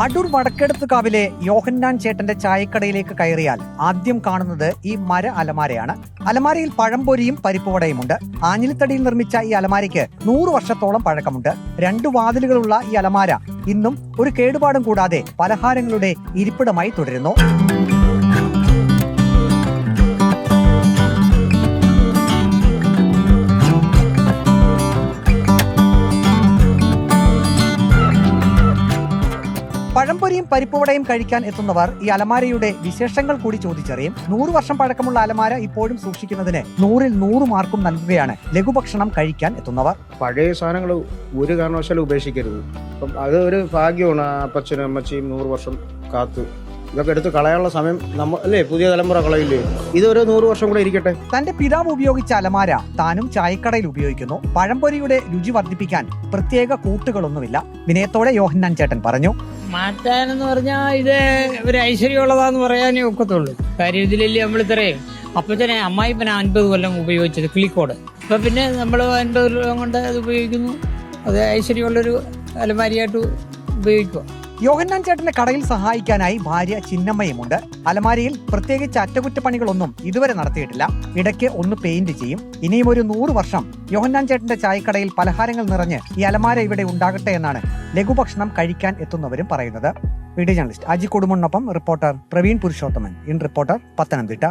അടൂർ വടക്കെടുത്തുകാവിലെ യോഹന്നാൻ ചേട്ടന്റെ ചായക്കടയിലേക്ക് കയറിയാൽ ആദ്യം കാണുന്നത് ഈ മര അലമാരയാണ്. അലമാരയിൽ പഴംപൊരിയും പരിപ്പുവടയുമുണ്ട്. ആഞ്ഞിലിത്തടിയിൽ നിർമ്മിച്ച ഈ അലമാരയ്ക്ക് 100 വർഷത്തോളം പഴക്കമുണ്ട്. 2 വാതിലുകളുള്ള ഈ അലമാര ഇന്നും ഒരു കേടുപാടും കൂടാതെ പലഹാരങ്ങളുടെ ഇരിപ്പിടമായി തുടരുന്നു. പഴംപൊരിയും പരിപ്പുവടയും കഴിക്കാൻ എത്തുന്നവർ ഈ അലമാരയുടെ വിശേഷങ്ങൾ കൂടി ചോദിച്ചറിയും. 100 വർഷം പഴക്കമുള്ള അലമാര ഇപ്പോഴും സൂക്ഷിക്കുന്നതിന് 100-ൽ 100 മാർക്കും നൽകുകയാണ് ലഘുഭക്ഷണം കഴിക്കാൻ എത്തുന്നവർ. പഴയ സാധനങ്ങൾ ഒരു കാരണവശാലും ഉപേക്ഷിക്കരുത്. അപ്പം അത് ഒരു ഭാഗ്യമാണ്. അപ്പച്ചനും അമ്മച്ചിയും 100 വർഷം കാത്തു ഇതൊക്കെ എടുത്ത് കളയാനുള്ള സമയം അല്ലേ പുതിയ തലമുറ കളയില്ലേ. ഇതൊരു 100 വർഷം കൂടെ ഇരിക്കട്ടെ. തന്റെ പിതാവ് ഉപയോഗിച്ച അലമാര താനും ചായക്കടയിൽ ഉപയോഗിക്കുന്നു. പഴംപൊരിയുടെ രുചി വർദ്ധിപ്പിക്കാൻ പ്രത്യേക കൂട്ടുകളൊന്നുമില്ല. വിനയത്തോടെ യോഹന്നാൻ ചേട്ടൻ പറഞ്ഞു. മാറ്റാനെന്ന് പറഞ്ഞാൽ ഇത് ഒരു ഐശ്വര്യമുള്ളതാന്ന് പറയാനേ ഒക്കത്തുള്ളൂ. കാര്യം ഇതിലല്ലേ നമ്മൾ ഇത്രയും അപ്പച്ചനെ അമ്മായിപ്പന 50 കൊല്ലം ഉപയോഗിച്ചത് കിളിക്കോട്. അപ്പൊ പിന്നെ നമ്മൾ 50 കൊല്ലം കൊണ്ട് അത് ഉപയോഗിക്കുന്നു. അത് ഐശ്വര്യമുള്ളൊരു അലമാരിയായിട്ട് ഉപയോഗിക്കുക. യോഹന്നാൻ ചേട്ടന്റെ കടയിൽ സഹായിക്കാനായി ഭാര്യ ചിന്നമ്മയുമുണ്ട്. അലമാരിയിൽ പ്രത്യേകിച്ച് അറ്റകുറ്റപ്പണികളൊന്നും ഇതുവരെ നടത്തിയിട്ടില്ല. ഇടയ്ക്ക് ഒന്ന് പെയിന്റ് ചെയ്യും. ഇനിയും ഒരു 100 വർഷം യോഹന്നാൻ ചേട്ടന്റെ ചായക്കടയിൽ പലഹാരങ്ങൾ നിറഞ്ഞ് ഈ അലമാര ഇവിടെ ഉണ്ടാകട്ടെ എന്നാണ് ലഘുഭക്ഷണം കഴിക്കാൻ എത്തുന്നവരും പറയുന്നത്. വീഡിയോ ജേർണലിസ്റ്റ് അജി കൊടുമണ്ണൊപ്പം reporter Praveen Purushothaman. In reporter, Pathanamthitta.